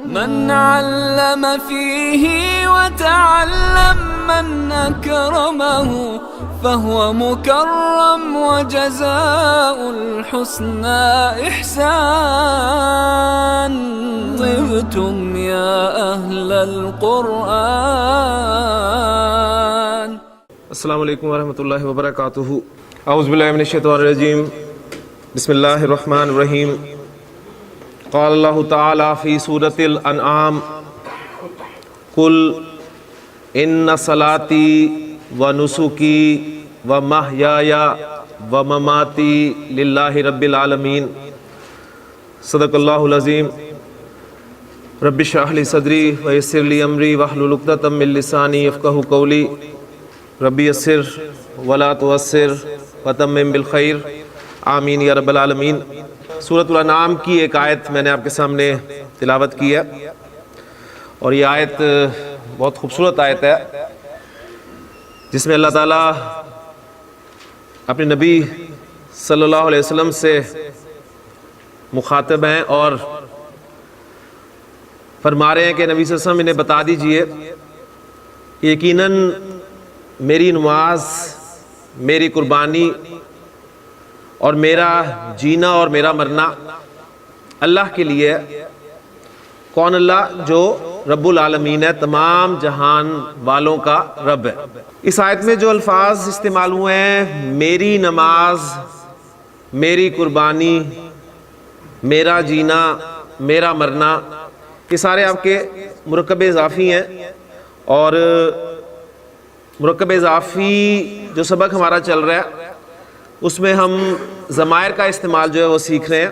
من علم فيه وتعلم من أكرمه فهو مكرم وجزاء الحسنى إحسان طبتم يا أهل القرآن. السلام علیکم ورحمۃ اللہ وبرکاتہ. اعوذ باللہ من الشیطان الرجیم. بسم اللہ الرحمن الرحیم. قال اللہ تعالی فی سورۃ الانعام قل ان صلاتی ونسکی ومحیای ومماتی للہ رب العالمین. صدق اللہ العظیم. رب اشرح لی صدری ویسر لی امری واحلل عقدۃ من لسانی یفقہوا قولی. ربی یسر ولا تعسر وتمم بالخیر آمین یا رب العالمین. سورۃ الانعام کی ایک آیت میں نے آپ کے سامنے تلاوت کی ہے، اور یہ آیت بہت خوبصورت آیت ہے جس میں اللہ تعالیٰ اپنے نبی صلی اللہ علیہ وسلم سے مخاطب ہیں اور فرما رہے ہیں کہ نبی صلی اللہ علیہ وسلم انہیں بتا دیجئے یقیناً میری نماز، میری قربانی اور میرا جینا اور میرا مرنا اللہ کے لیے. کون اللہ؟ جو رب العالمین ہے، تمام جہان والوں کا رب ہے. اس آیت میں جو الفاظ استعمال ہوئے ہیں، میری نماز، میری قربانی، میرا جینا، میرا مرنا، یہ سارے آپ کے مرکب اضافی ہیں. اور مرکب اضافی جو سبق ہمارا چل رہا ہے اس میں ہم ضمائر کا استعمال جو ہے وہ سیکھ رہے ہیں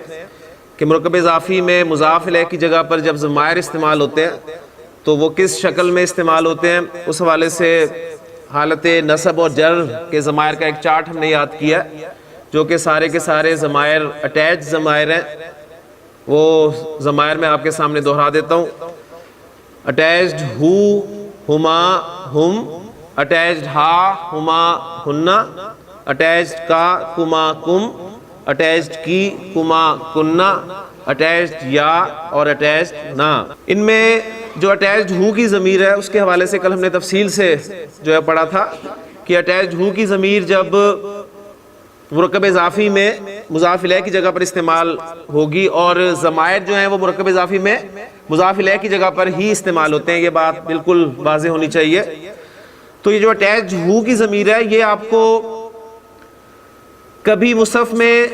کہ مرکب اضافی میں مضاف الیہ کی جگہ پر جب ضمائر استعمال ہوتے ہیں تو وہ کس شکل میں استعمال ہوتے ہیں. اس حوالے سے حالت نصب اور جر کے ضمائر کا ایک چارٹ ہم نے یاد کیا ہے، جو کہ سارے کے سارے ضمائر اٹیچ ضمائر ہیں. وہ ضمائر میں آپ کے سامنے دہرا دیتا ہوں. اٹیچڈ ہو، ہما، ہم، اٹیچڈ ہا، ہما، ہننا، اٹیچڈ کا، کما، کم، اٹیچڈ کی، کما، کننا، اٹیچڈ یا اور اٹیچڈ نا. ان میں جو اٹیچڈ ہو کی ضمیر ہے اس کے حوالے سے کل ہم نے تفصیل سے جو ہے پڑھا تھا کہ اٹیچڈ ہو کی ضمیر جب مرکب اضافی میں مضاف الیہ کی جگہ پر استعمال ہوگی اور ضمائر جو ہیں وہ مرکب اضافی میں مضاف الیہ کی جگہ پر ہی استعمال ہوتے ہیں. یہ بات بالکل واضح ہونی چاہیے. تو یہ جو اٹیچڈ ہو کی ضمیر ہے یہ آپ کو کبھی مصحف میں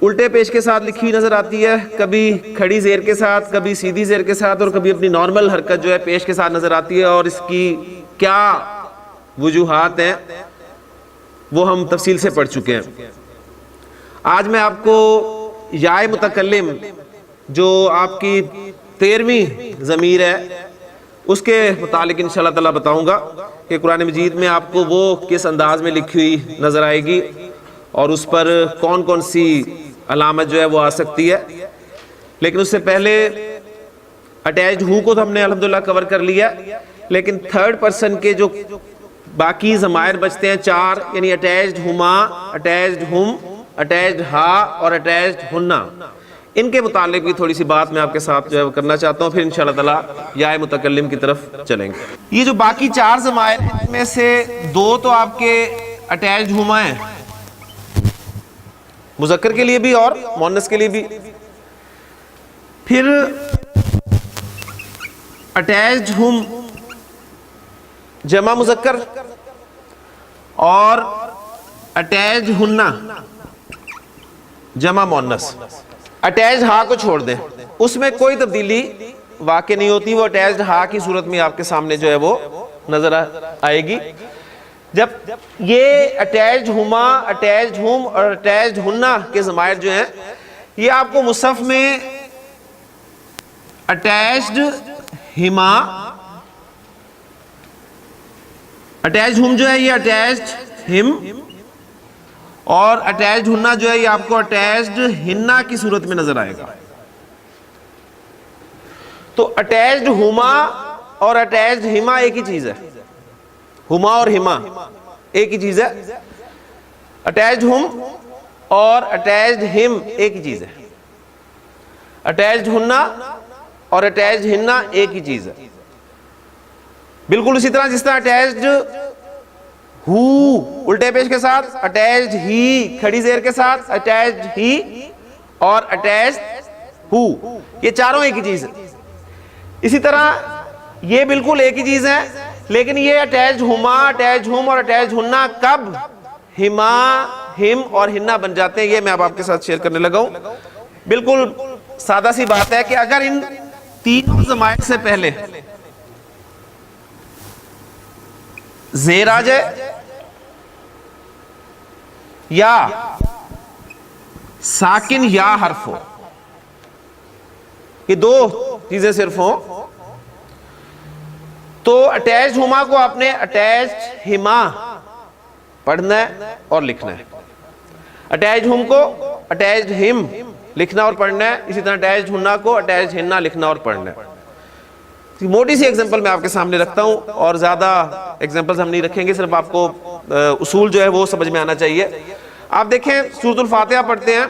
الٹے پیش کے ساتھ لکھی نظر آتی ہے، کبھی کھڑی زیر کے ساتھ، کبھی سیدھی زیر کے ساتھ، اور کبھی اپنی نارمل حرکت جو ہے پیش کے ساتھ نظر آتی ہے. اور اس کی کیا وجوہات ہیں وہ ہم تفصیل سے پڑھ چکے ہیں. آج میں آپ کو یا متکلم جو آپ کی 13ویں ضمیر ہے اس کے متعلق انشاءاللہ تعالی بتاؤں گا کہ قرآن مجید میں آپ کو وہ کس انداز میں لکھی ہوئی نظر آئے گی اور اس پر کون کون سی علامت جو ہے وہ آ سکتی ہے. لیکن اس سے پہلے اٹیچڈ ہو کو تو ہم نے الحمدللہ کور کر لیا، لیکن تھرڈ پرسن کے جو باقی ضمائر بچتے ہیں 4، یعنی اٹیچڈ ہما، اٹیچڈ ہم، اٹیچڈ ہا اور اٹیچڈ ہننا، ان کے متعلق بھی تھوڑی سی بات میں آپ کے ساتھ جو ہے وہ کرنا چاہتا ہوں. پھر انشاءاللہ تعالی یا متکلم کی طرف چلیں گے. یہ جو باقی 4 ضمائر ہیں ان میں سے 2 تو آپ کے اٹیچڈ ہما ہیں، مذکر کے لیے بھی اور مؤنث کے لیے بھی. پھر اٹیچڈ ہم جمع مذکر اور اٹیچڈ ہننا جمع مؤنث. اٹیچڈ ہا کو چھوڑ دیں، اس میں کوئی تبدیلی واقع نہیں ہوتی، وہ اٹیچڈ ہا کی صورت میں آپ کے سامنے جو ہے وہ نظر آئے گی. جب یہ اٹیچڈ ہما، اٹیچڈ ہم اور اٹیچڈ ہننا کے ضمائر جو ہیں یہ آپ کو مصحف میں اٹیچڈ ہما، اٹیچڈ ہم جو ہے یہ اٹیچڈ ہم، اور اٹیچڈ ہننا جو ہے یہ آپ کو اٹیچڈ ہننا کی صورت میں نظر آئے گا. تو اٹیچڈ ہما اور اٹیچڈ ہما ایک ہی چیز ہے، ہما اور ہما ایک ہی چیز ہے. اٹیچڈ ہم اور اٹیچڈ ہم ایک ہی چیز ہے. اٹیچڈ ہننا اور اٹیچڈ ہننا ایک ہی چیز ہے. بالکل اسی طرح جس طرح اٹیچڈ ہو الٹے پیش کے ساتھ، اٹیچڈ ہی کھڑی زیر کے ساتھ، اٹیچڈ ہی اور اٹیچڈ ہو، یہ چاروں ایک ہی چیز ہے. اسی طرح یہ بالکل ایک ہی چیز ہے، لیکن یہ اٹیچڈ ہما، اٹیچڈ ہم اور اٹیچڈ ہننا کب ہما، ہم اور ہننا بن جاتے ہیں، یہ میں اب آپ کے ساتھ شیئر کرنے لگا ہوں. بالکل سادہ سی بات ہے کہ اگر ان تینوں ضمائر سے پہلے زیر آ جائے یا ساکن یا حرف ہو، یہ دو چیزیں صرف ہوں، تو اٹیچڈ ہما کو آپ نے اٹیچڈ ہما پڑھنا ہے اور لکھنا ہے، اٹیچڈ ہم کو اٹیچڈ ہم لکھنا اور پڑھنا ہے، اسی طرح اٹیچڈ ہننا کو اٹیچڈ ہننا لکھنا اور پڑھنا ہے. موٹی سی ایگزامپل میں آپ کے سامنے رکھتا ہوں، اور زیادہ ایگزامپلز ہم نہیں رکھیں گے، صرف آپ کو اصول جو ہے وہ سمجھ میں آنا چاہیے. آپ دیکھیں سورۃ الفاتحہ پڑھتے ہیں،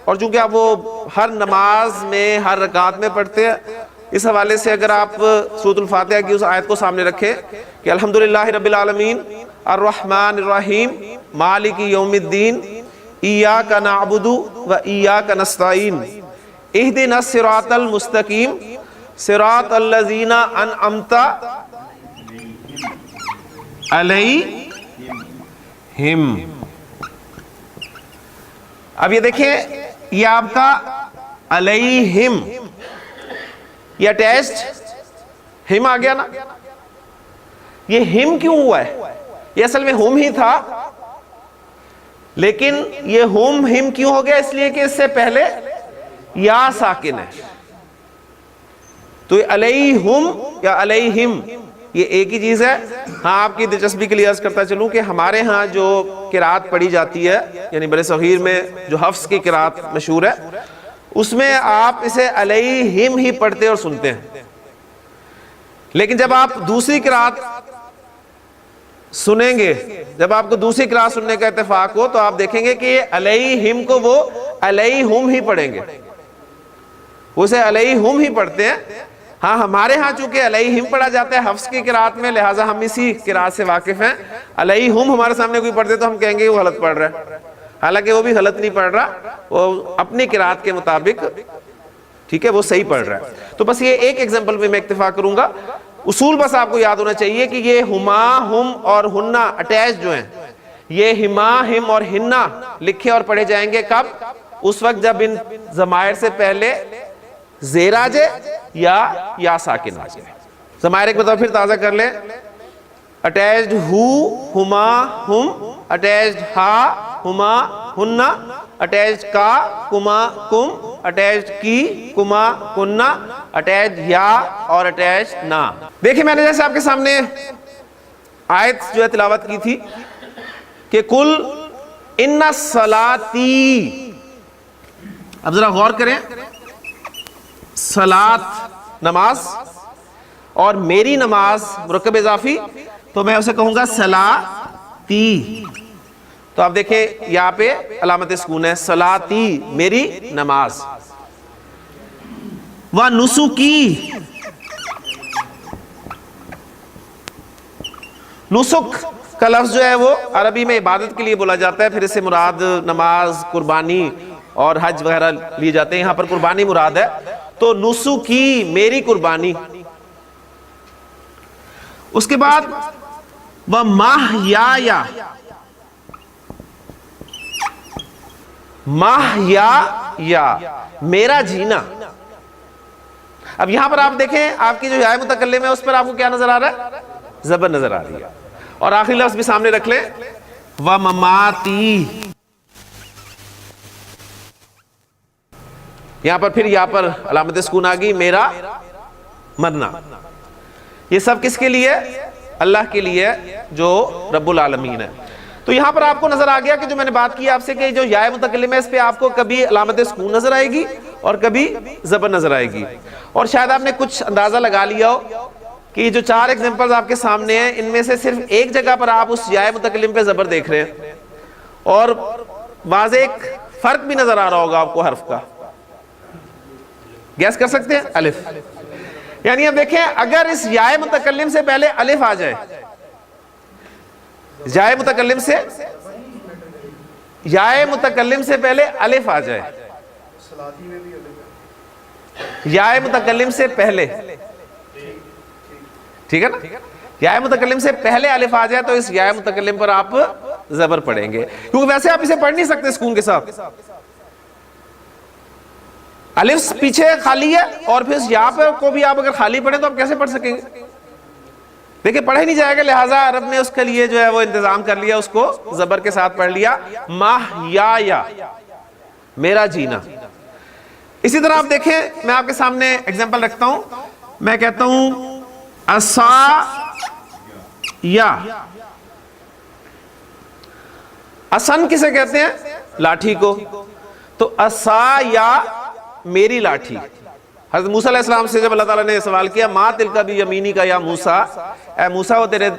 اور چونکہ آپ وہ ہر نماز میں ہر رکعت میں پڑھتے ہیں، اس حوالے سے اگر آپ سورۃ الفاتحہ کی اس آیت کو سامنے رکھیں کہ الحمدللہ رب العالمین الرحمن الرحیم مالک یوم الدین ایاک نعبد و ایاک نستعین اہدنا الصراط المستقیم صراط الذین انعمت علیہم. اب یہ دیکھیں، یہ آپ کا علیہم، یہ اٹیچڈ ہم آ گیا نا. یہ ہم کیوں ہوا ہے؟ یہ اصل میں ہم ہی تھا، لیکن یہ ہم کیوں ہو گیا؟ اس لیے کہ اس سے پہلے یا ساکن ہے. تو یہ علیہم یا علیہم یہ ایک ہی چیز ہے. ہاں، آپ کی دلچسپی کے لیے عرض کرتا چلوں کہ ہمارے ہاں جو قرات پڑھی جاتی ہے، یعنی بر صغیر میں جو حفظ کی قرات مشہور ہے، اس میں آپ اسے علیہم ہی پڑھتے اور سنتے ہیں. لیکن جب آپ دوسری قرات سنیں گے، جب آپ کو دوسری قرات سننے کا اتفاق ہو، تو آپ دیکھیں گے کہ یہ علیہم کو وہ علیہم ہی پڑھیں گے، وہ اسے علیہم ہی پڑھتے ہیں. ہاں، ہمارے ہاں چونکہ علیہم پڑھا جاتا ہے حفظ کی قرات میں، لہٰذا ہم اسی قرات سے واقف ہیں. علیہم ہمارے سامنے کوئی پڑھتے تو ہم کہیں گے وہ غلط پڑھ رہا ہے، حالانکہ وہ بھی غلط نہیں پڑھ رہا، وہ اپنی قرات کے مطابق ٹھیک ہے وہ صحیح پڑھ رہا ہے. تو بس یہ ایک ایگزامپل میں اکتفا کروں گا. اصول بس آپ کو یاد ہونا چاہیے کہ یہ ہما، ہم اور ہننا اٹیچ جو ہیں، یہ ہما، ہم اور ہننا لکھے اور پڑھے جائیں گے کب؟ اس وقت جب ان ضمائر سے پہلے زیر آ جائے یا ساکن آ جائے. ضمائر ایک بار پھر تازہ کر لیں. اٹیچڈ ہو ہما ہم، اٹیچڈ ہا ہما ہننا، اٹیچڈ کا کما کم، اٹیچڈ کی کما کننا، اٹیچڈ یا اور اٹیچڈ نا. دیکھیں میں نے جیسے آپ کے سامنے آیت جو ہے تلاوت کی تھی کہ کل ان صلاتی، اب ذرا غور کریں، صلات نماز اور میری نماز مرکب اضافی، تو میں اسے کہوں گا صلاتی. تو آپ دیکھیں یہاں پہ علامت سکون ہے، صلاتی میری نماز. وَنُسُكِي، نسک کا لفظ جو ہے وہ عربی میں عبادت کے لیے بولا جاتا ہے، پھر اس سے مراد نماز، قربانی اور حج وغیرہ لیے جاتے ہیں. یہاں پر قربانی مراد ہے، تو نسکی میری قربانی. اس کے بعد وَمَحْيَايَ، مَحْيَايَ میرا جینا. اب یہاں پر آپ دیکھیں آپ کی جو یا متکلم ہے اس پر آپ کو کیا نظر آ رہا ہے؟ زبر نظر آ رہی ہے. اور آخری لفظ بھی سامنے رکھ لیں، وَمَمَاتِي. یہاں پر پھر یہاں پر علامت سکون آ گئی، میرا مرنا. یہ سب کس کے لیے؟ اللہ کے لیے جو رب العالمین ہے. تو یہاں پر آپ کو نظر آ گیا کہ جو میں نے بات کی آپ سے کہ جو یا متکلم ہے اس پہ آپ کو کبھی علامت سکون نظر آئے گی اور کبھی زبر نظر آئے گی. اور شاید آپ نے کچھ اندازہ لگا لیا ہو کہ یہ جو 4 ایگزامپلز آپ کے سامنے ہیں، ان میں سے صرف ایک جگہ پر آپ اس یا متکلم پہ زبر دیکھ رہے ہیں، اور واضح ایک فرق بھی نظر آ رہا ہوگا آپ کو حرف کا. گیس کر سکتے ہیں؟ الف. یعنی اب دیکھیں اگر اس یا متکلم سے پہلے الف آ جائے، یا متکلم سے پہلے الف آ جائے، یا متکلم سے پہلے، ٹھیک ہے نا، یا متکلم سے پہلے الف آ جائے تو اس یا متکلم پر آپ زبر پڑھیں گے، کیونکہ ویسے آپ اسے پڑھ نہیں سکتے سکون کے ساتھ، الف پیچھے خالی ہے اور پھر یا پر کو بھی آپ اگر خالی پڑھیں تو آپ کیسے پڑھ سکیں گے؟ دیکھیں پڑھا ہی نہیں جائے گا، لہٰذا عرب نے اس کے لیے جو ہے وہ انتظام کر لیا، اس کو زبر کے ساتھ پڑھ لیا، ماہیا، میرا جینا۔ اسی طرح آپ دیکھیں، میں آپ کے سامنے ایگزامپل رکھتا ہوں، میں کہتا ہوں یا، اسن کسے کہتے ہیں؟ لاٹھی کو، تو یا میری لاٹھی۔ حضرت موسیٰ علیہ السلام سے جب اللہ تعالیٰ نے سوال کیا ما تلک بیمینک یا موسیٰ، اے موسیٰ وہ تیرے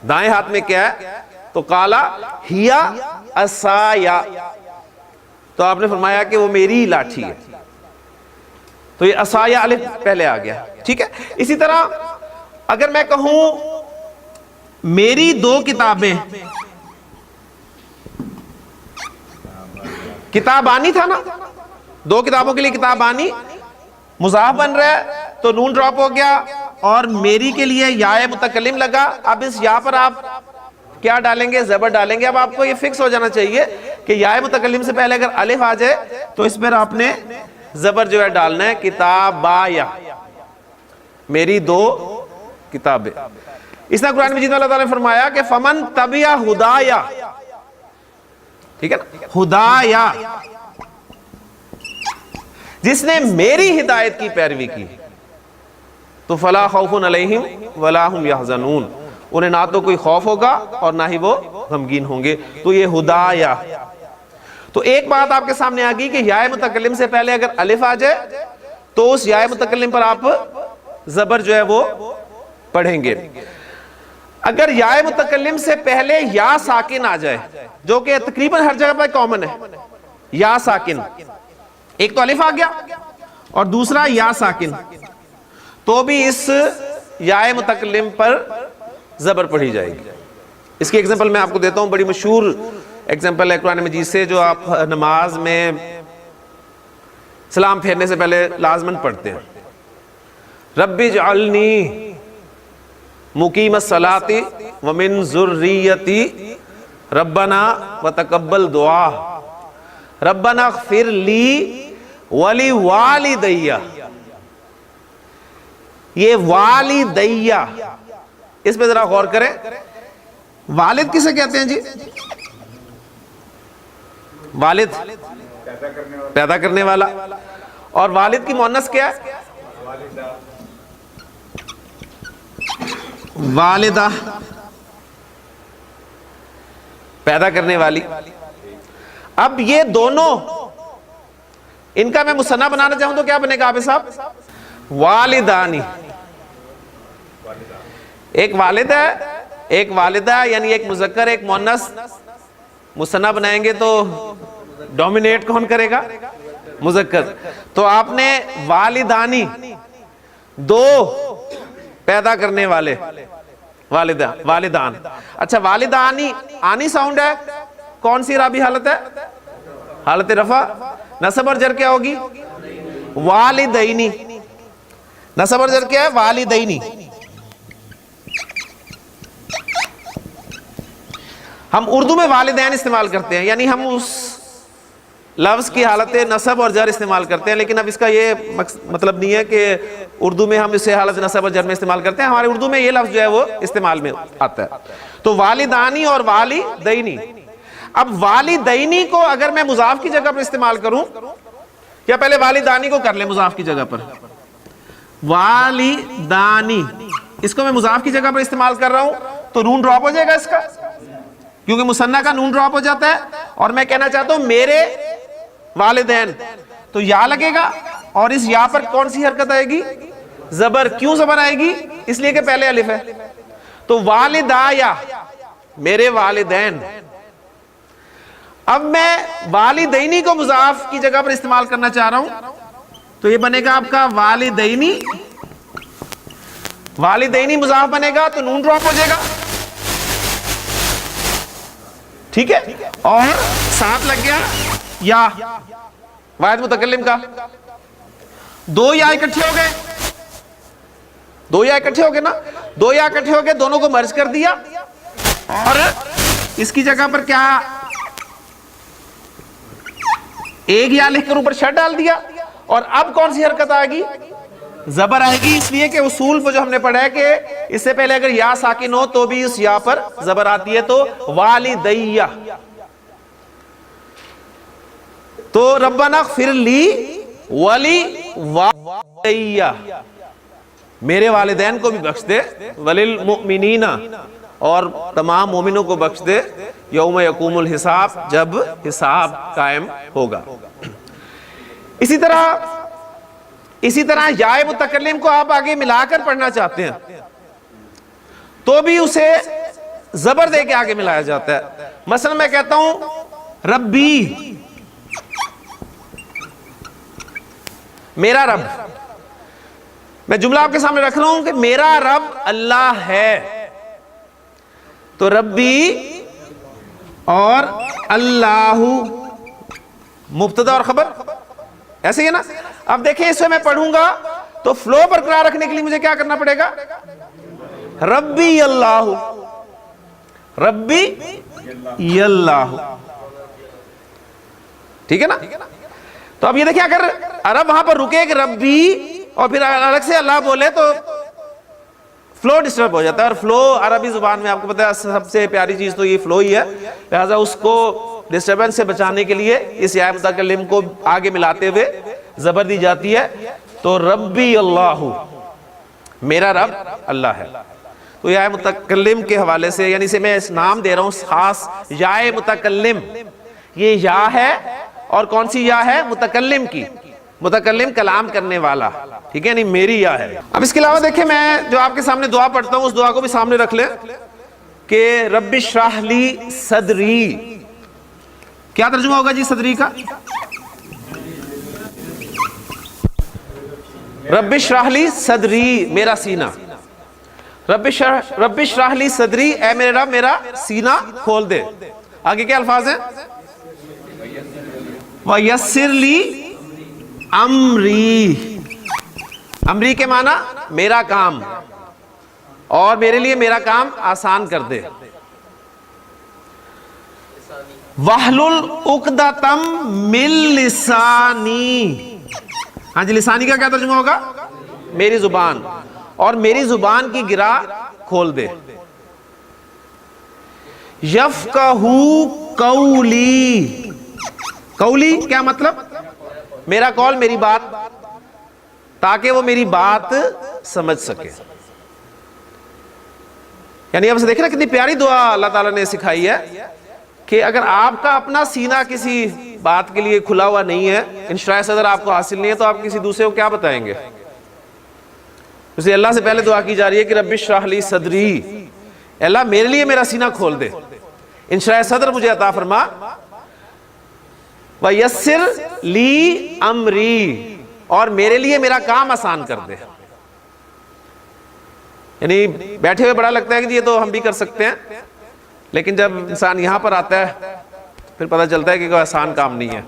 دائیں ہاتھ میں کیا ہے؟ تو قالا ہیا عصایا، تو آپ نے فرمایا کہ وہ میری لاٹھی ہے، تو یہ عصایا الف پہلے آ گیا، ٹھیک ہے۔ اسی طرح اگر میں کہوں میری دو کتابیں، کتابانی تھا نا، دو کتابوں کے لیے کتابانی، مضاف بن رہا ہے تو نون ڈراپ ہو گیا اور میری کے لیے یا متکلم لگا، اب اس یا پر آپ کیا ڈالیں گے؟ زبر ڈالیں گے۔ اب آپ کو یہ فکس ہو جانا چاہیے کہ یا متکلم سے پہلے اگر الف آ جائے تو اس پر آپ نے زبر جو ہے ڈالنا ہے، کتابایا، میری دو کتابیں۔ اس طرح قرآن مجید میں اللہ تعالیٰ نے فرمایا کہ فمن تبع ہدایا، ٹھیک ہے نا، ہدایا، جس نے میری ہدایت کی پیروی کی تو فلا خوف علیہم ولا هم یحزنون، انہیں نہ تو کوئی خوف ہوگا اور نہ ہی وہ غمگین ہوں گے۔ تو یہ ہدایا، تو ایک بات آپ کے سامنے آ گئی کہ یا متکلم سے پہلے اگر الف آ جائے تو اس یا متکلم پر آپ زبر جو ہے وہ پڑھیں گے۔ اگر یا متکلم سے پہلے یا ساکن آ جائے، جو کہ تقریباً ہر جگہ پر کامن ہے، یا ساکن، ایک تو الف آ گیا اور دوسرا یا ساکن، تو بھی اس یا متکلم پر زبر پڑھی جائے گی۔ اس کی ایگزامپل میں آپ کو دیتا ہوں، بڑی مشہور ایگزامپل ہے قرآن مجید سے، جو آپ نماز میں سلام پھیرنے سے پہلے لازماً پڑھتے ہیں، رب اجعلنی مقیم الصلاۃ ومن ذریتی ربنا وتقبل دعا ربنا اغفر لی ولی والدیہ۔ یہ والدیہ، اس پہ ذرا غور کریں، والد کسے کہتے ہیں جی؟ والد پیدا کرنے والا، اور والد کی مؤنث کیا ہے؟ والدہ، پیدا کرنے والی۔ اب یہ دونوں، ان کا میں مثنیٰ بنانا چاہوں تو کیا بنے گا آپ صاحب؟ والدانی، ایک والد ہے ایک والدہ، یعنی ایک مذکر ایک مؤنث، مثنیٰ بنائیں گے تو ڈومینیٹ کون کرے گا؟ مذکر۔ تو آپ نے والدانی، دو پیدا کرنے والے، والدہ، والدان۔ اچھا والدانی آنی ساؤنڈ ہے، کون سی رابی حالت ہے؟ حالت رفع۔ نصب اور جر کیا ہوگی؟ والدینی، نصب اور جر کیا ہے؟ والدینی۔ ہم اردو میں والدین استعمال کرتے ہیں، یعنی ہم اس لفظ کی حالت نصب اور جر استعمال کرتے ہیں، لیکن اب اس کا یہ مطلب نہیں ہے کہ اردو میں ہم اسے حالت نصب اور جر میں استعمال کرتے ہیں، ہمارے اردو میں یہ لفظ جو ہے وہ استعمال میں آتا ہے۔ تو والدانی اور والدینی۔ اب والدینی کو اگر میں مضاف کی جگہ پر استعمال کروں، یا پہلے والدانی کو کر لیں مضاف کی جگہ پر، والدانی، اس کو میں مضاف کی جگہ پر استعمال کر رہا ہوں تو نون ڈراپ ہو جائے گا اس کا، کیونکہ مثنیٰ کا نون ڈراپ ہو جاتا ہے، اور میں کہنا چاہتا ہوں میرے والدین، تو یا لگے گا، اور اس یا پر کون سی حرکت آئے گی؟ زبر۔ کیوں زبر آئے گی؟ اس لیے کہ پہلے الف ہے۔ تو والدایا، میرے والدین۔ اب میں والدینی کو مضاف کی جگہ پر استعمال کرنا چاہ رہا ہوں تو یہ بنے گا آپ کا والدینی والدینی مضاف بنے گا تو نون ڈراپ ہو جائے گا، ٹھیک ہے، اور ساتھ لگ گیا یا واحد متکلم کا، دو یا اکٹھے ہو گئے، دو یا اکٹھے ہو گئے نا، دو یا اکٹھے ہو گئے، دونوں کو مرج کر دیا اور اس کی جگہ پر کیا ایک یا لکھ کر اوپر شر ڈال دیا، اور اب کون سی حرکت آئے گی؟ زبر آئے گی، اس لیے کہ اصول کو جو ہم نے پڑھا ہے کہ اس سے پہلے اگر یا ساکن ہو تو بھی اس یا پر زبر آتی ہے، تو والدیہ، تو ربنا اغفر لی ولی والدیہ، میرے والدین کو بھی بخش دے، وللمؤمنین، اور تمام مومنوں کو بخش دے، یوم یقوم الحساب، جب حساب قائم ہوگا۔ اسی طرح یا متکلم کو آپ آگے ملا کر پڑھنا چاہتے ہیں تو بھی اسے زبر دے کے آگے ملایا جاتا ہے۔ مثلا میں کہتا ہوں ربی، میرا رب، میں جملہ آپ کے سامنے رکھ رہا ہوں کہ میرا رب اللہ ہے، تو ربی اور اللہ مبتدا اور خبر، ایسے ہی ہے نا۔ اب دیکھیں اس میں میں پڑھوں گا تو فلو برقرار رکھنے کے لیے مجھے کیا کرنا پڑے گا؟ ربی اللہ، ربی اللہ، ٹھیک ہے نا۔ تو اب یہ دیکھیں اگر عرب وہاں پر رکے کہ ربی اور پھر الگ سے اللہ بولے تو فلو ڈسٹرب ہو جاتا ہے، اور فلو عربی زبان میں آپ کو پتا ہے سب سے پیاری چیز تو یہ فلو ہی ہے، لہذا اس کو ڈسٹربنس سے بچانے کے لیے اس یا متکلم کو آگے ملاتے ہوئے زبر دی جاتی ہے، تو ربی اللہ، میرا رب اللہ ہے۔ تو یا متکلم کے حوالے سے، یعنی اسے میں اس نام دے رہا ہوں خاص، یا متکلم، یہ یا ہے، اور کون سی یا ہے؟ متکلم کی، متکلم کلام کرنے والا، ٹھیک ہے، یعنی میری یا ہے۔ اب اس کے علاوہ دیکھیں میں جو آپ کے سامنے دعا پڑھتا ہوں اس دعا کو بھی سامنے رکھ لیں کہ رب اشرح لی صدری، کیا ترجمہ ہوگا جی صدری کا؟ رب اشرح لی صدری، میرا سینہ، رب اشرح لی صدری، اے میرے رب میرا سینہ کھول دے۔ آگے کیا الفاظ ہیں؟ وَيَسِّرْ لِي امری، امری کے معنی میرا کام، اور میرے لیے میرا کام آسان کر دے۔ وَحْلُلْ عُقْدَةً مِّن لِسَانِي، ہاں جی لسانی کا کیا ترجمہ ہوگا؟ میری زبان، اور میری زبان کی گرہ کھول دے۔ یفقہوا قولی، قولی کیا مطلب؟ میرا قول، میری بات، تاکہ وہ میری بات سمجھ سکے۔ یعنی اب سے دیکھیں نا کتنی پیاری دعا اللہ تعالیٰ نے سکھائی ہے کہ اگر آپ کا اپنا سینہ کسی بات کے لیے کھلا ہوا نہیں ہے، انشراح صدر آپ کو حاصل نہیں ہے، تو آپ کسی دوسرے کو کیا بتائیں گے؟ اسے اللہ سے پہلے دعا کی جا رہی ہے کہ رب اشرح لی صدری، اللہ میرے لیے میرا سینہ کھول دے، انشراح صدر مجھے عطا فرما، وَيَسِّرْ لِي امری، اور میرے لیے میرا کام آسان کر دے۔ یعنی بیٹھے ہوئے بڑا لگتا ہے کہ یہ تو ہم بھی کر سکتے ہیں، لیکن جب انسان یہاں پر آتا ہے پھر پتہ چلتا ہے کہ کوئی آسان کام نہیں ہے۔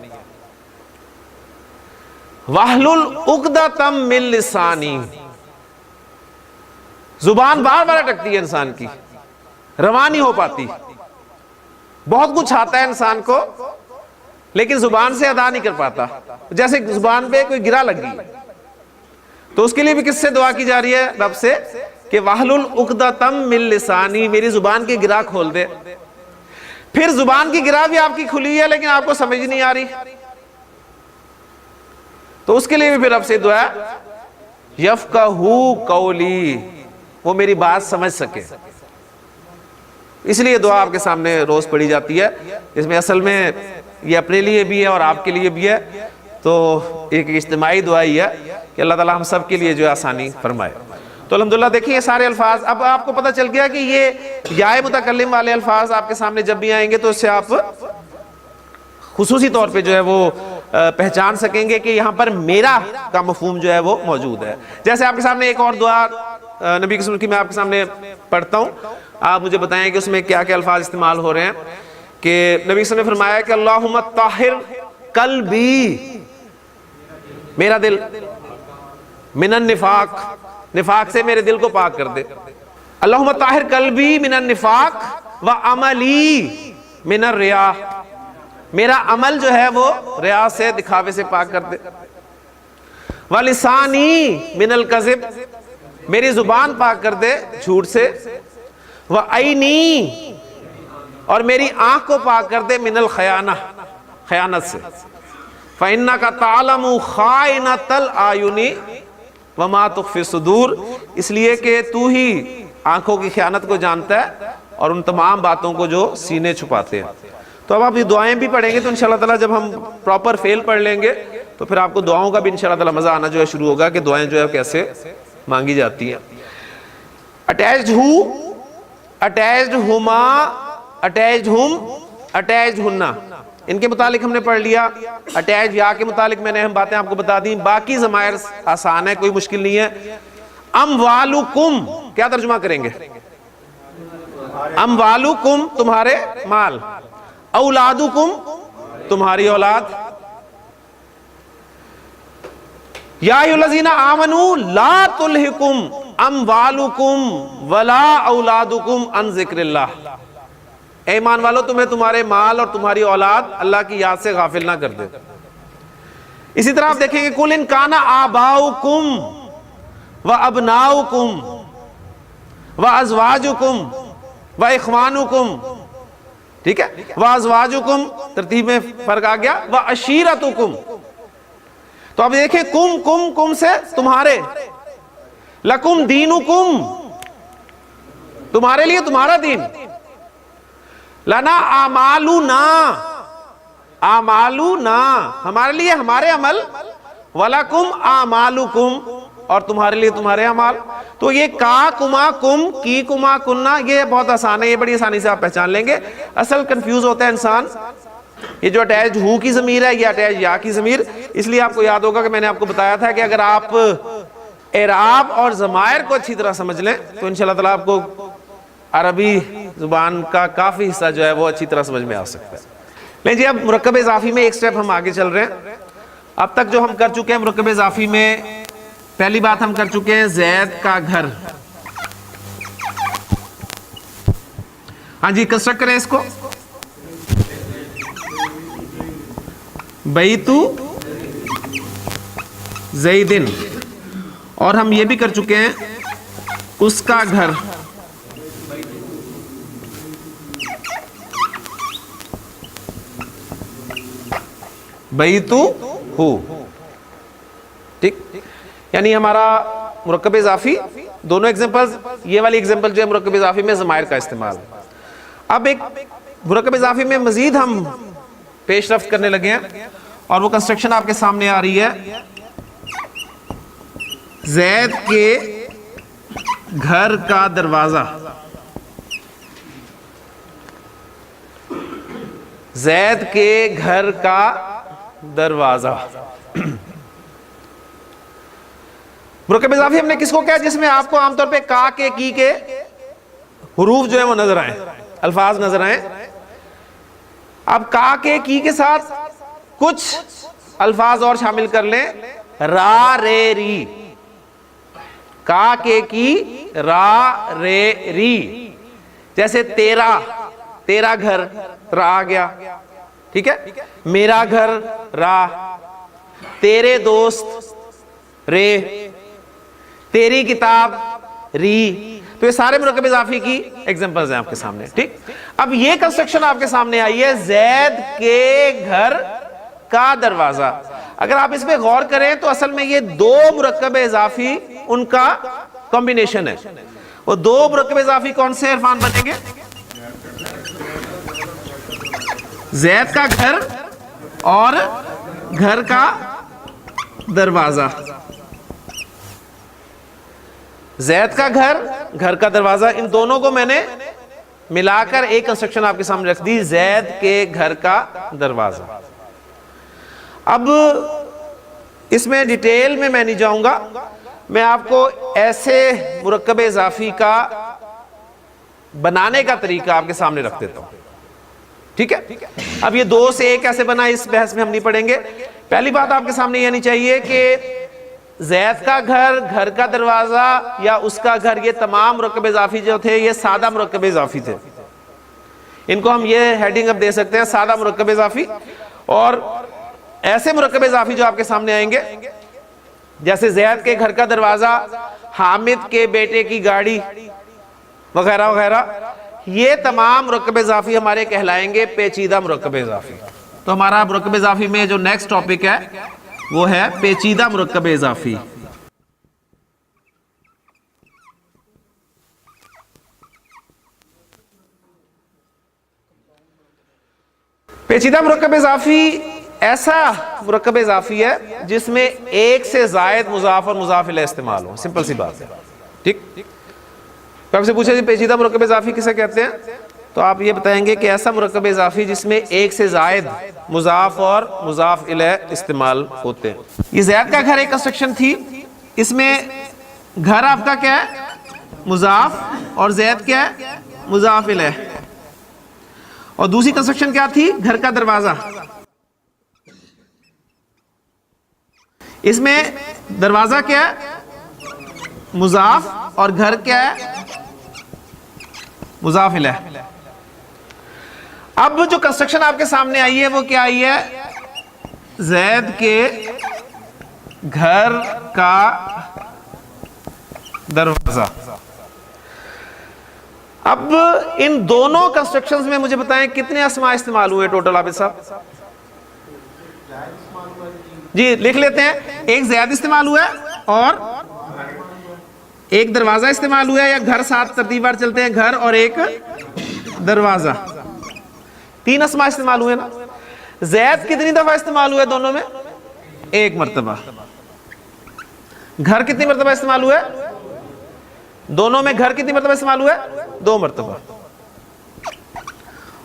وَحْلُلْ عُقْدَةً مِّن لِسَانِي، زبان بار بار اٹکتی ہے انسان کی، رواں نہیں ہو پاتی، بہت کچھ آتا ہے انسان کو لیکن زبان سے ادا نہیں کر پاتا، جیسے زبان پہ کوئی گرہ لگ گئی، تو اس کے لیے بھی کس سے دعا کی جا رہی ہے؟ رب سے کہ وَحْلُلْ عُقْدَةً مِّن لِسَانِي، میری زبان کی گرہ کھول دے۔ پھر زبان کی گرہ بھی آپ کی کھلی ہے لیکن آپ کو سمجھ نہیں آ رہی، تو اس کے لیے بھی پھر رب سے دعا یفقہوا قولی، وہ میری بات سمجھ سکے۔ اس لیے دعا آپ کے سامنے روز پڑھی جاتی ہے، اس میں اصل میں یہ اپنے لیے بھی ہے اور آپ کے لیے بھی ہے، تو ایک اجتماعی دعا ہی ہے کہ اللہ تعالیٰ ہم سب کے لیے جو ہے آسانی فرمائے۔ تو الحمدللہ دیکھیں یہ سارے الفاظ، اب آپ کو پتہ چل گیا کہ یہ یا متکلم والے الفاظ آپ کے سامنے جب بھی آئیں گے تو اس سے آپ خصوصی طور پہ جو ہے وہ پہچان سکیں گے کہ یہاں پر میرا کا مفہوم جو ہے وہ موجود ہے۔ جیسے آپ کے سامنے ایک اور دعا نبی کی سنت کی میں آپ کے سامنے پڑھتا ہوں, آپ مجھے بتائیں کہ اس میں کیا کیا الفاظ استعمال ہو رہے ہیں. کہ نبی صلی اللہ علیہ وسلم نے فرمایا کہ اللہم طاہر قلبی, میرا دل, من النفاق, نفاق سے میرے دل کو پاک کر دے. اللہم طاہر قلبی من النفاق وعملی من الریا, میرا عمل جو ہے وہ ریا سے, دکھاوے سے پاک کر دے. وَلِسَانِي مِنَ الْكَذِبِ, میری زبان پاک کر دے جھوٹ سے. وَعَيْنِي, اور میری آنکھ کو پاک کر دے مِنَ الْخَيَانَةِ, خیانت سے. فَإِنَّكَ تَعْلَمُ خَائِنَةَ الْأَعْيُنِ وَمَا تُخْفِي الصُّدُورِ, اس لیے کہ تو ہی آنکھوں کی خیانت کو جانتا ہے اور ان تمام باتوں کو جو سینے چھپاتے ہیں. تو اب آپ یہ دعائیں بھی پڑھیں گے تو انشاءاللہ تعالیٰ جب ہم پراپر فیل پڑھ لیں گے تو پھر آپ کو دعاؤں کا بھی انشاءاللہ تعالیٰ مزہ آنا جو ہے شروع ہوگا کہ دعائیں جو ہے کیسے مانگی جاتی ہیں. اٹیچڈ ہو, اٹیچڈ ہما, اٹیچڈ ہم, اٹیچڈ ہننا, ان کے متعلق ہم نے پڑھ لیا. اٹیچ یا کے متعلق میں نے ہم باتیں آپ کو بتا دیں. باقی ضمائر آسان ہے, کوئی مشکل نہیں ہے. اموالکم کیا ترجمہ کریں گے؟ اموالکم تمہارے مال, اولادکم تمہاری اولاد. یا ایھا الذین آمنوا لا تلہکم اموالکم ولا اولادکم عن ذکر اللہ, اے ایمان والو تمہیں تمہارے مال اور تمہاری اولاد اللہ کی یاد سے غافل نہ کر دے. اسی طرح آپ دیکھیں گے قل ان کان آباؤکم وابناؤکم وازواجکم واخوانکم, ٹھیک ہے, وازواجکم ترتیب میں فرق آ گیا, وعشیرتکم. تو اب دیکھیں کم کم کم سے تمہارے, لکم دینکم تمہارے لیے تمہارا دین, لنا اعمالنا اعمالنا ہمارے لیے ہمارے عمل, ولکم اعمالکم اور تمہارے لیے تمہارے اعمال. تو یہ کا کما کم, کی کما کننا, یہ بہت آسان ہے, یہ بڑی آسانی سے آپ پہچان لیں گے. اصل کنفیوز ہوتا ہے انسان, یہ جو اٹیچ ہو کی ضمیر ہے یہ اٹیچ یا کی ضمیر. اس لیے آپ کو یاد ہوگا کہ میں نے آپ کو بتایا تھا کہ اگر آپ اعراب اور ضمائر کو اچھی طرح سمجھ لیں تو انشاءاللہ تعالیٰ آپ کو عربی زبان کا کافی حصہ جو ہے وہ اچھی طرح سمجھ میں آ سکتا ہے. لیں جی, اب مرکب اضافی میں ایک سٹیپ ہم آگے چل رہے ہیں. اب تک جو ہم کر چکے ہیں مرکب اضافی میں, پہلی بات ہم کر چکے ہیں زید کا گھر. ہاں جی, کنسٹرکٹ کریں اس کو. بیتو زیدن, اور ہم یہ بھی کر چکے ہیں اس کا گھر. بیتو ہو, ٹھیک, یعنی ہمارا مرکب اضافی دونوں ایگزامپل, یہ والی ایگزامپل جو ہے مرکب اضافی میں ضمائر کا استعمال. اب ایک مرکب اضافی میں مزید ہم پیش رفت کرنے لگے ہیں اور وہ کنسٹرکشن آپ کے سامنے آ رہی ہے. زید کے گھر کا دروازہ, زید کے گھر کا دروازہ. مرکب اضافی ہم نے کس کو کہا؟ جس میں آپ کو عام طور پہ کا کے کی کے حروف جو ہیں وہ نظر آئیں, الفاظ نظر آئیں. اب کا کے کی کے ساتھ کچھ الفاظ اور شامل کر لیں, را رے ری, کا کے کی را رے ری. جیسے تیرا, تیرا گھر را آ گیا, ٹھیک ہے, میرا گھر را, تیرے دوست رے, تیری کتاب ری. تو یہ سارے مرکب اضافی کی ایگزامپلز ہیں آپ کے سامنے, ٹھیک. اب یہ کنسٹرکشن آپ کے سامنے آئی ہے, زید کے گھر کا دروازہ. اگر آپ اس پہ غور کریں تو اصل میں یہ دو مرکب اضافی ان کا کمبینیشن ہے. وہ دو مرکب اضافی کون سے عرفان بنیں گے؟ زید کا گھر اور گھر کا دروازہ. زید کا گھر, گھر کا دروازہ, ان دونوں کو میں نے ملا کر ایک کنسٹرکشن آپ کے سامنے رکھ دی, زید کے گھر کا دروازہ. اب اس میں ڈیٹیل میں نہیں جاؤں گا, میں آپ کو ایسے مرکب اضافی کا بنانے کا طریقہ آپ کے سامنے رکھ دیتا ہوں، ٹھیک ہے؟ اب یہ 2 سے 1 کیسے بنا اس بحث میں ہم نہیں پڑھیں گے. پہلی بات آپ کے سامنے یہ نہیں چاہیے کہ زید کا گھر، گھر کا دروازہ یا اس کا گھر، یہ تمام مرکب اضافی جو تھے یہ سادہ مرکب اضافی تھے. ان کو ہم یہ ہیڈنگ اب دے سکتے ہیں، سادہ مرکب اضافی. اور ایسے مرکب اضافی جو آپ کے سامنے آئیں گے جیسے زید کے گھر کا دروازہ، حامد کے بیٹے کی گاڑی وغیرہ وغیرہ، یہ تمام مرکب اضافی ہمارے کہلائیں گے پیچیدہ مرکب اضافی. تو ہمارا مرکب اضافی میں جو نیکسٹ ٹاپک ہے وہ ہے پیچیدہ مرکب اضافی. پیچیدہ مرکب اضافی ایسا مرکب اضافی ہے جس میں ایک سے زائد مضاف اور مضاف الیہ استعمال ہو. سمپل سی بات ہے، ٹھیک؟ آپ سے پوچھے جی پیچیدہ مرکب اضافی کسے کہتے ہیں، تو آپ یہ بتائیں گے کہ ایسا مرکب اضافی جس میں ایک سے زائد مضاف اور مضاف الیہ استعمال ہوتے ہیں. یہ زید کا گھر ایک کنسٹرکشن تھی، اس میں گھر آپ کا کیا ہے؟ مضاف، اور زید کیا ہے؟ مضاف الیہ. اور دوسری کنسٹرکشن کیا تھی؟ گھر کا دروازہ. اس میں دروازہ کیا ہے؟ مضاف، اور گھر کیا ہے؟ مضاف الیہ. اب جو کنسٹرکشن آپ کے سامنے آئی ہے وہ کیا آئی ہے؟ زید کے گھر کا دروازہ. اب ان دونوں کنسٹرکشنز میں مجھے بتائیں کتنے اسماء استعمال ہوئے ٹوٹل عابد صاحب؟ جی لکھ لیتے ہیں. ایک زید استعمال ہوا ہے، اور ایک دروازہ استعمال ہوا ہے، یا گھر ساتھ ترتیب بار چلتے ہیں، گھر اور ایک دروازہ. 3 اسماء استعمال ہوئے نا. زید کتنی دفعہ استعمال ہوئے دونوں میں؟ 1 مرتبہ. گھر کتنی مرتبہ استعمال ہوئے دونوں میں؟ گھر کتنی مرتبہ استعمال ہوئے؟ 2 مرتبہ.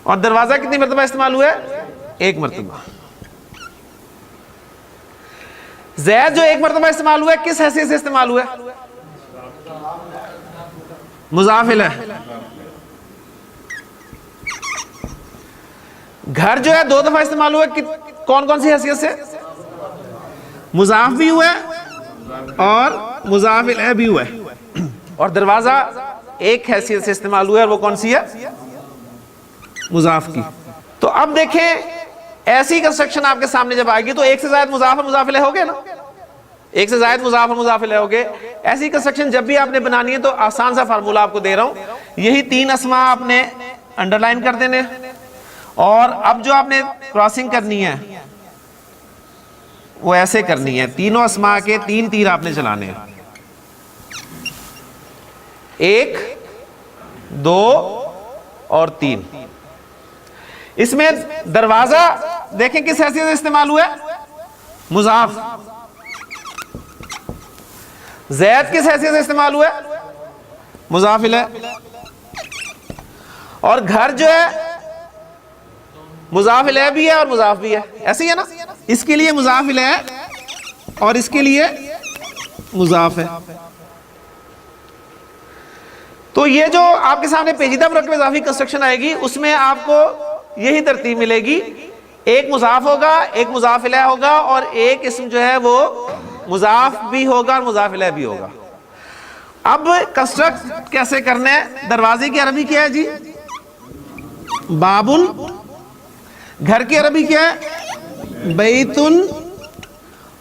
اور دروازہ کتنی مرتبہ استعمال ہوئے؟ 1 مرتبہ. زید جو 1 مرتبہ استعمال ہوا ہے کس حیثیت سے استعمال ہوا ہے؟ مضاف الیہ. گھر جو ہے 2 دفعہ استعمال ہوا ہے، کون کون سی حیثیت سے؟ مضاف بھی ہوا ہے اور مضاف الیہ بھی ہوا ہے. اور دروازہ ایک حیثیت سے استعمال ہوا ہے، اور وہ کون سی ہے؟ مضاف کی. تو اب دیکھیں ایسی کنسٹرکشن آپ کے سامنے جب آئے گی تو ایک سے زائد مضاف اور مضاف الیہ ہو گئے نا. ایک سے زائد مضاف اور مضاف الیہ ہو گئے. ایسی کنسٹرکشن جب بھی آپ نے بنانی ہے تو آسان سا فارمولہ آپ کو دے رہا ہوں. یہی 3 اسماء آپ نے انڈر لائن کر دینے، اور اب جو آپ نے کراسنگ کرنی ہے وہ ایسے کرنی ہے. تینوں اسماء کے 3 تیر آپ نے چلانے ہیں. 1 2 اور 3. اس میں دروازہ دیکھیں کس حیثیت سے استعمال ہوا ہے؟ مضاف. زید کس حیثیت سے استعمال ہوا ہے؟ مضاف الیہ. اور گھر جو ہے مضاف الیہ بھی ہے اور مضاف بھی ہے. ایسے ہی ہے نا. اس کے لیے مضاف الیہ اور اس کے لیے مضاف ہے. تو یہ جو آپ کے سامنے پیچیدہ مرکب اضافی کنسٹرکشن آئے گی اس میں آپ کو یہی ترتیب ملے گی. ایک مضاف ہوگا، ایک مضاف الیہ ہوگا، اور ایک اسم جو ہے وہ مضاف بھی ہوگا اور مضاف الیہ بھی ہوگا. اب کنسٹرکٹ کیسے کرنا ہے؟ دروازے کی عربی کیا ہے جی؟ بابن. گھر کی عربی کیا ہے؟ بیتن.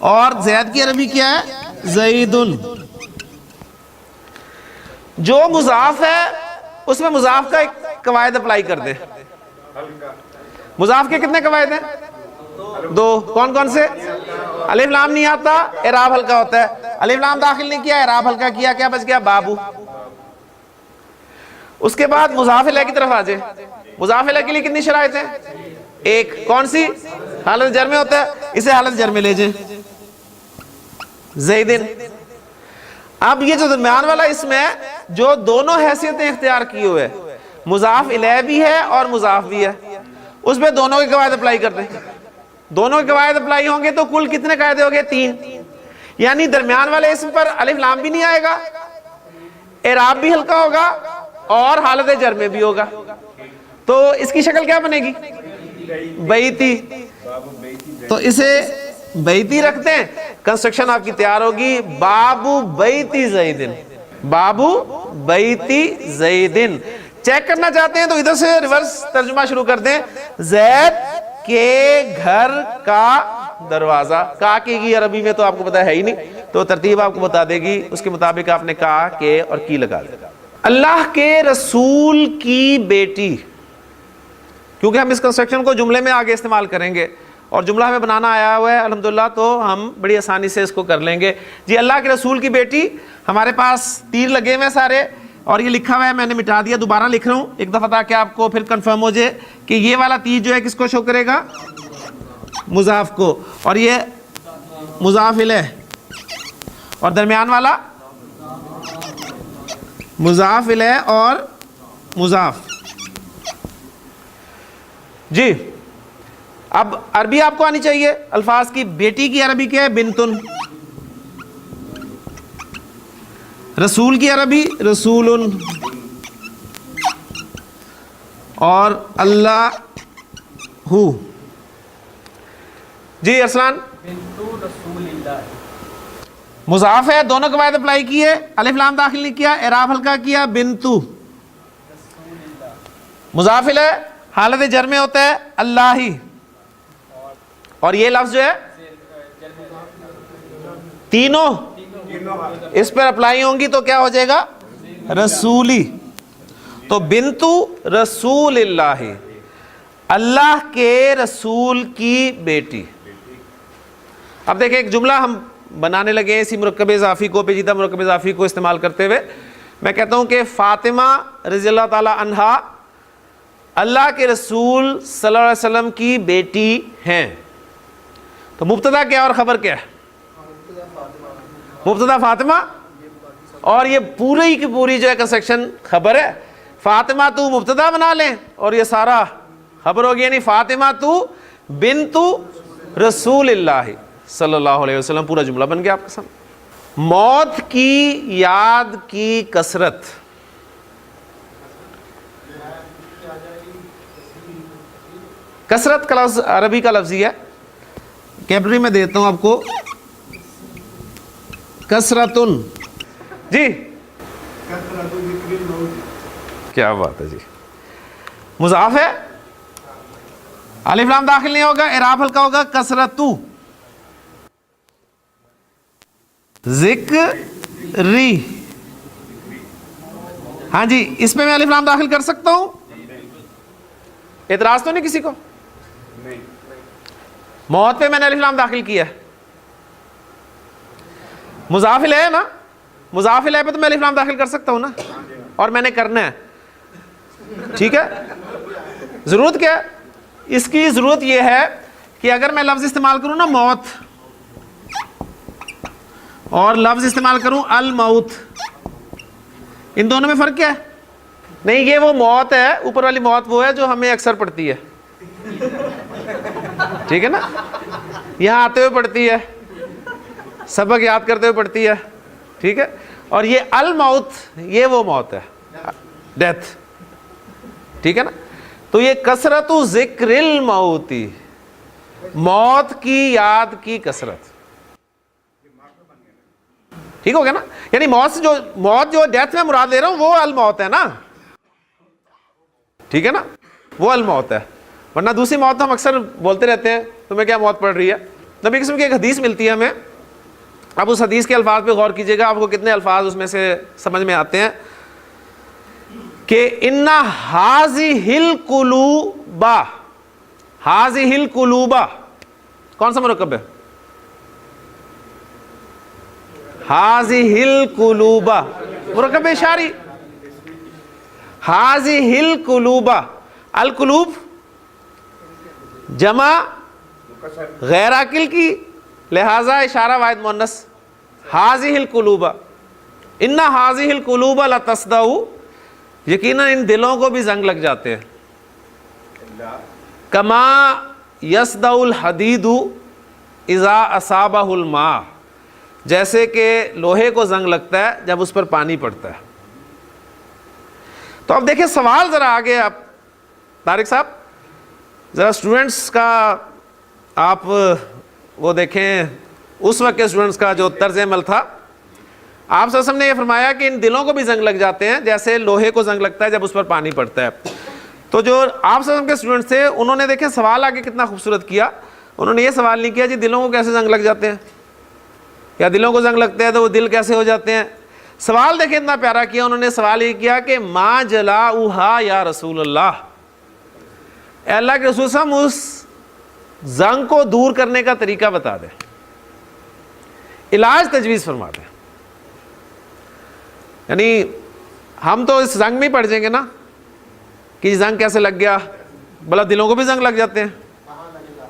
اور زید کی عربی کیا ہے؟ زیدن. جو مضاف ہے اس میں مضاف کا ایک قواعد اپلائی کر دیں. مضاف کے کتنے قواعد ہیں؟ 2. کون کون سے؟ الف لام نہیں آتا، اعراب ہلکا ہوتا ہے. الف لام داخل نہیں کیا، اعراب ہلکا کیا، کیا بچ گیا؟ بابو. اس کے بعد مضاف الیہ کی طرف آ جائے. مضاف الیہ کے لیے کتنی شرائط ہیں؟ 1. کون سی؟ حالت جر میں ہوتا ہے، اسے حالت جر میں لے جائیں. زیدن. اب یہ جو درمیان والا اسم ہے جو دونوں حیثیتیں اختیار کیے ہوئے، مضاف الیہ بھی ہے اور مضاف بھی ہے، اس پہ دونوں کے قواعد اپلائی کرتے ہیں. دونوں کے قواعد اپلائی ہوں گے تو کل کتنے قاعدے ہو گئے؟ 3. یعنی درمیان والے اسم پر الف لام بھی نہیں آئے گا, اعراب بھی ہلکا ہوگا اور حالت جر میں بھی ہوگا. تو اس کی شکل کیا بنے گی؟ بیتی. تو اسے بیتی رکھتے ہیں, کنسٹرکشن آپ کی تیار ہوگی, بابو بیتی زیدن, بابو بیتی زیدن. چیک کرنا چاہتے ہیں تو ادھر سے ریورس ترجمہ شروع کر دیں, زید کے گھر کا دروازہ. کا کی عربی میں تو آپ کو پتا ہے ہی نہیں, تو ترتیب آپ کو بتا دے گی, اس کے مطابق آپ نے کا, کے اور کی لگا دیں. اللہ کے رسول کی بیٹی, کیونکہ ہم اس کنسٹرکشن کو جملے میں آگے استعمال کریں گے اور جملہ ہمیں بنانا آیا ہوا ہے الحمدللہ, تو ہم بڑی آسانی سے اس کو کر لیں گے. جی اللہ کے رسول کی بیٹی, ہمارے پاس تیر لگے ہوئے سارے اور یہ لکھا ہوا ہے, میں نے مٹا دیا, دوبارہ لکھ رہا ہوں ایک دفعہ تاکہ آپ کو پھر کنفرم ہو جائے کہ یہ والا تیر جو ہے کس کو شو کرے گا؟ مضاف کو, اور یہ مضاف الیہ, اور درمیان والا مضاف الیہ اور مضاف. جی اب عربی آپ کو آنی چاہیے الفاظ کی. بیٹی کی عربی کیا ہے؟ بنتن. رسول کی عربی رسول, اور اللہ ہو. جی ارسلان, مضاف ہے, دونوں قواعد اپلائی کیے, الف لام داخل نہیں کیا, اعراب ہلکا کیا, بنتو. مضاف الیہ حالت جر میں ہوتا ہے اللہ ہی, اور یہ لفظ جو ہے تینوں اس پر اپلائی ہوں گی تو کیا ہو جائے گا؟ رسولی. تو بنتو رسول اللہ, اللہ کے رسول کی بیٹی. اب دیکھیں ایک جملہ ہم بنانے لگے ہیں اسی مرکب اضافی کو, پیچیدہ مرکب اضافی کو استعمال کرتے ہوئے. میں کہتا ہوں کہ فاطمہ رضی اللہ تعالی عنہا اللہ کے رسول صلی اللہ علیہ وسلم کی بیٹی ہیں. تو مبتدا کیا اور خبر کیا ہے؟ مبتدا فاطمہ, اور یہ پوری کی پوری جو ہے کنسٹرکشن خبر ہے. فاطمہ تو مبتدا بنا لیں اور یہ سارا خبر ہوگی, یعنی فاطمہ تو بنتو رسول اللہ صلی اللہ علیہ وسلم, پورا جملہ بن گیا آپ کے سامنے. موت کی یاد کی کثرت, کثرت کا لفظ عربی کا لفظی ہے, کیبری میں دیتا ہوں آپ کو, کثرتن. جی کیا بات ہے جی, مضاف ہے, الف لام داخل نہیں ہوگا, اعراب ہلکا ہوگا, کثرتو ذکری. ہاں جی, اس میں الف لام داخل کر سکتا ہوں, اعتراض تو نہیں کسی کو؟ موت پہ میں نے الف لام داخل کیا ہے, مضاف الیہ ہے نا, مضاف الیہ پہ تو میں الف لام داخل کر سکتا ہوں نا, اور میں نے کرنا ہے. ٹھیک ہے, ضرورت کیا ہے اس کی؟ ضرورت یہ ہے کہ اگر میں لفظ استعمال کروں نا موت, اور لفظ استعمال کروں الموت, ان دونوں میں فرق کیا ہے؟ نہیں, یہ وہ موت ہے, اوپر والی موت وہ ہے جو ہمیں اکثر پڑتی ہے, ٹھیک ہے نا, یہاں آتے ہوئے پڑتی ہے, سبق یاد کرتے ہوئے پڑتی ہے, ٹھیک ہے. اور یہ الموت, یہ وہ موت ہے, ڈیتھ, ٹھیک ہے نا. تو یہ کثرت ذکر الموتی, موت کی یاد کی کثرت, ٹھیک ہو گیا نا. یعنی موت جو ڈیتھ میں مراد لے رہا ہوں وہ الموت ہے نا, ٹھیک ہے نا, وہ الموت ہے. ورنہ دوسری موت ہم اکثر بولتے رہتے ہیں تمہیں کیا موت پڑ رہی ہے. نبی قسم کی ایک حدیث ملتی ہے ہمیں, اب اس حدیث کے الفاظ پہ غور کیجئے گا, آپ کو کتنے الفاظ اس میں سے سمجھ میں آتے ہیں کہ ان ہذہ القلوب, ہذہ القلوب کون سا مرکب ہے؟ ہذہ القلوب مرکب اشاری, ہذہ القلوب, القلوب جمع غیر عاقل کی, لہذا اشارہ واحد مؤنث, ہذہ القلوب, ان ہذہ القلوب لتصدع, یقیناً ان دلوں کو بھی زنگ لگ جاتے ہیں, کما یصدع الحدید اذا اصابہ الماء, جیسے کہ لوہے کو زنگ لگتا ہے جب اس پر پانی پڑتا ہے. تو اب دیکھیں سوال ذرا آگے. آپ طارق صاحب ذرا اسٹوڈنٹس کا آپ وہ دیکھیں اس وقت کے اسٹوڈنٹس کا جو طرز عمل تھا. آپ صلی اللہ علیہ وسلم نے یہ فرمایا کہ ان دلوں کو بھی زنگ لگ جاتے ہیں جیسے لوہے کو زنگ لگتا ہے جب اس پر پانی پڑتا ہے. تو جو آپ صلی اللہ علیہ وسلم کے اسٹوڈنٹس تھے انہوں نے دیکھیں سوال آگے کتنا خوبصورت کیا. انہوں نے یہ سوال نہیں کیا جی دلوں کو کیسے زنگ لگ جاتے ہیں, یا دلوں کو زنگ لگتے ہیں تو وہ دل کیسے ہو جاتے ہیں. سوال دیکھیں اتنا پیارا کیا. انہوں نے سوال یہ کیا کہ ما جلاؤہا یا رسول اللہ, اے اللہ کے رسول صلی اللہ علیہ وسلم اس زنگ کو دور کرنے کا طریقہ بتا دیں, علاج تجویز فرما دیں. یعنی ہم تو اس زنگ میں ہی پڑ جائیں گے نا کہ زنگ کیسے لگ گیا, بلا دلوں کو بھی زنگ لگ جاتے ہیں,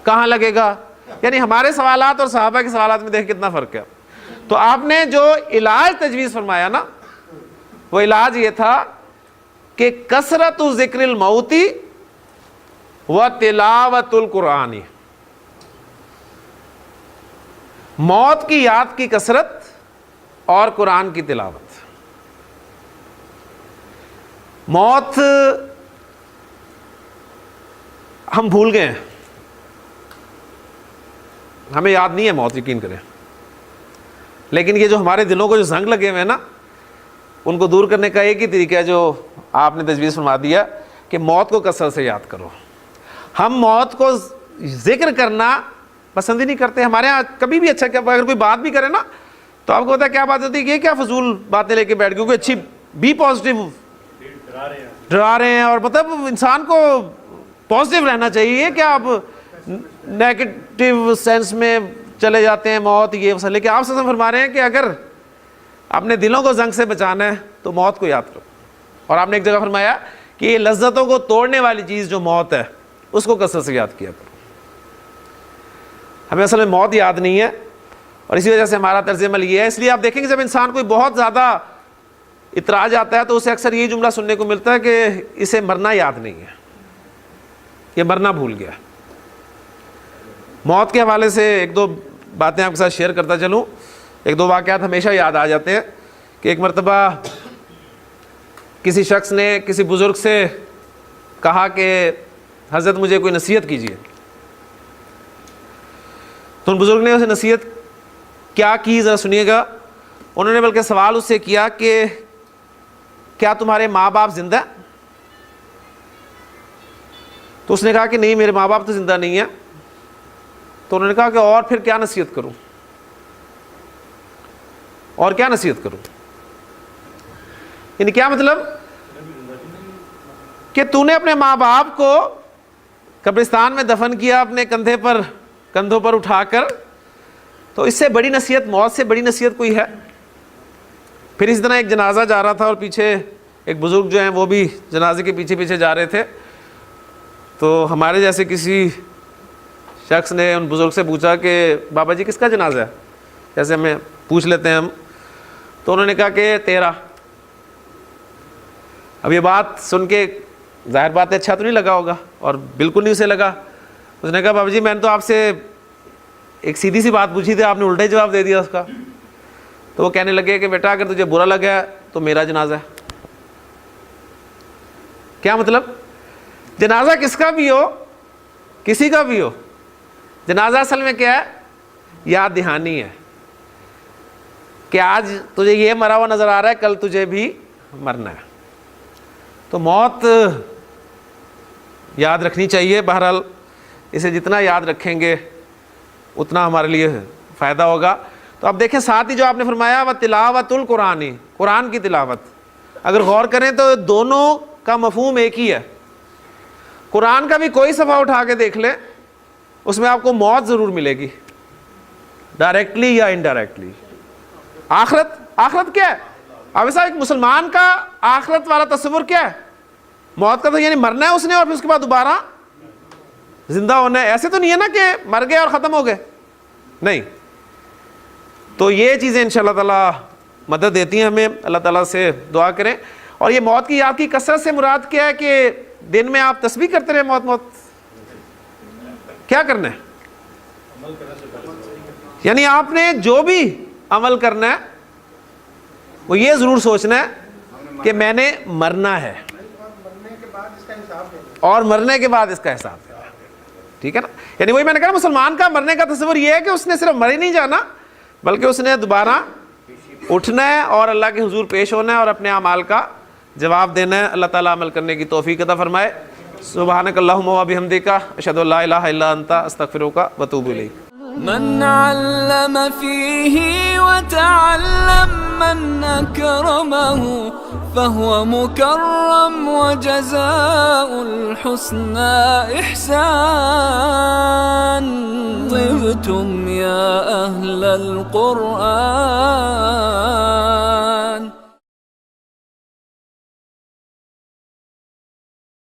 کہاں لگے گا. یعنی ہمارے سوالات اور صحابہ کے سوالات میں دیکھ کتنا فرق ہے. تو آپ نے جو علاج تجویز فرمایا نا وہ علاج یہ تھا کہ کثرت ذکر الموت و تلاوت القرآن, موت کی یاد کی کثرت اور قرآن کی تلاوت. موت ہم بھول گئے ہیں, ہمیں یاد نہیں ہے موت, یقین کریں. لیکن یہ جو ہمارے دلوں کو جو زنگ لگے ہوئے ہیں نا ان کو دور کرنے کا ایک ہی طریقہ ہے جو آپ نے تجویز فرما دیا کہ موت کو کثرت سے یاد کرو. ہم موت کو ذکر کرنا پسند ہی نہیں کرتے. ہمارے ہاں کبھی بھی اچھا کیا اگر کوئی بات بھی کرے نا تو آپ کو پتا ہے کیا بات ہوتی ہے, یہ کیا فضول باتیں لے کے بیٹھ گئے, کوئی اچھی بی پازیٹیو ڈرا رہے ہیں. اور مطلب انسان کو پازیٹیو رہنا چاہیے, کیا آپ نیگیٹو سینس میں چلے جاتے ہیں موت یہ مسئلے. کہ آپ سے فرما رہے ہیں کہ اگر اپنے دلوں کو زنگ سے بچانا ہے تو موت کو یاد کرو. اور آپ نے ایک جگہ فرمایا کہ یہ لذتوں کو توڑنے والی چیز جو موت ہے اس کو کثرت سے یاد کیا کرو. ہمیں اصل میں موت یاد نہیں ہے اور اسی وجہ سے ہمارا طرز عمل یہ ہے. اس لیے آپ دیکھیں کہ جب انسان کوئی بہت زیادہ اطراج آتا ہے تو اسے اکثر یہ جملہ سننے کو ملتا ہے کہ اسے مرنا یاد نہیں ہے, یہ مرنا بھول گیا. موت کے حوالے سے ایک دو باتیں آپ کے ساتھ شیئر کرتا چلوں. ایک دو واقعات ہمیشہ یاد آ جاتے ہیں کہ ایک مرتبہ کسی شخص نے کسی بزرگ سے کہا کہ حضرت مجھے کوئی نصیحت کیجیے. تو ان بزرگ نے اسے نصیحت کیا کی ذرا سنیے گا. انہوں نے بلکہ سوال اس سے کیا کہ کیا تمہارے ماں باپ زندہ ہیں؟ تو اس نے کہا کہ نہیں میرے ماں باپ تو زندہ نہیں ہیں. تو انہوں نے کہا کہ اور پھر کیا نصیحت کروں, اور کیا نصیحت کروں. یعنی کیا مطلب کہ تو نے اپنے ماں باپ کو قبرستان میں دفن کیا اپنے کندھوں پر اٹھا کر, تو اس سے بڑی نصیحت, موت سے بڑی نصیحت کوئی ہے؟ پھر اس طرح ایک جنازہ جا رہا تھا اور پیچھے ایک بزرگ جو ہیں وہ بھی جنازے کے پیچھے پیچھے جا رہے تھے. تو ہمارے جیسے کسی شخص نے ان بزرگ سے پوچھا کہ بابا جی کس کا جنازہ ہے, جیسے ہمیں پوچھ لیتے ہیں ہم. تو انہوں نے کہا کہ تیرا. اب یہ بات سن کے ظاہر بات ہے اچھا تو نہیں لگا ہوگا, اور بالکل نہیں اسے لگا. اس نے کہا بابا جی میں نے تو آپ سے ایک سیدھی سی بات پوچھی تھی, آپ نے الٹا ہی جواب دے دیا اس کا. تو وہ کہنے لگے کہ بیٹا اگر تجھے برا لگا تو میرا جنازہ ہے. کیا مطلب؟ جنازہ کس کا بھی ہو, کسی کا بھی ہو, جنازہ اصل میں کیا ہے؟ یاد دہانی ہے کہ آج تجھے یہ مرا ہوا نظر آ رہا ہے, کل تجھے بھی مرنا ہے. تو موت یاد رکھنی چاہیے. بہرحال اسے جتنا یاد رکھیں گے اتنا ہمارے لیے فائدہ ہوگا. تو اب دیکھیں ساتھ ہی جو آپ نے فرمایا وہ تلاوت القرآن, قرآن کی تلاوت. اگر غور کریں تو دونوں کا مفہوم ایک ہی ہے. قرآن کا بھی کوئی صفحہ اٹھا کے دیکھ لیں اس میں آپ کو موت ضرور ملے گی, ڈائریکٹلی یا انڈائریکٹلی. آخرت کیا ہے؟ اب ایسا ایک مسلمان کا آخرت والا تصور کیا ہے؟ موت کا تو یعنی مرنا ہے اس نے اور پھر اس کے بعد دوبارہ زندہ ہونا ہے. ایسے تو نہیں ہے نا کہ مر گئے اور ختم ہو گئے, نہیں. تو یہ چیزیں انشاءاللہ تعالیٰ مدد دیتی ہیں ہمیں. اللہ تعالیٰ سے دعا کریں. اور یہ موت کی یاد کی کثرت سے مراد کیا ہے کہ دن میں آپ تسبیح کرتے رہے موت کیا کرنا ہے؟ یعنی آپ نے جو بھی عمل کرنا ہے وہ یہ ضرور سوچنا ہے کہ میں نے مرنا ہے اور مرنے کے بعد اس کا حساب دینا ہے. ٹھیک ہے نا؟ یعنی وہی میں نے کہا مسلمان کا مرنے کا تصور یہ ہے کہ اس نے صرف مر ہی نہیں جانا بلکہ اس نے دوبارہ اٹھنا ہے اور اللہ کے حضور پیش ہونا ہے اور اپنے اعمال کا جواب دینا ہے. اللہ تعالیٰ عمل کرنے کی توفیق عطا فرمائے. سبحانک اللہم و بحمدک اشہد ان لا الہ الا انت استغفرک و اتوب الیک. من علم فيه وتعلم من أكرمه فهو مكرم وجزاء الحسنى إحسان. طبتم يا أهل القرآن.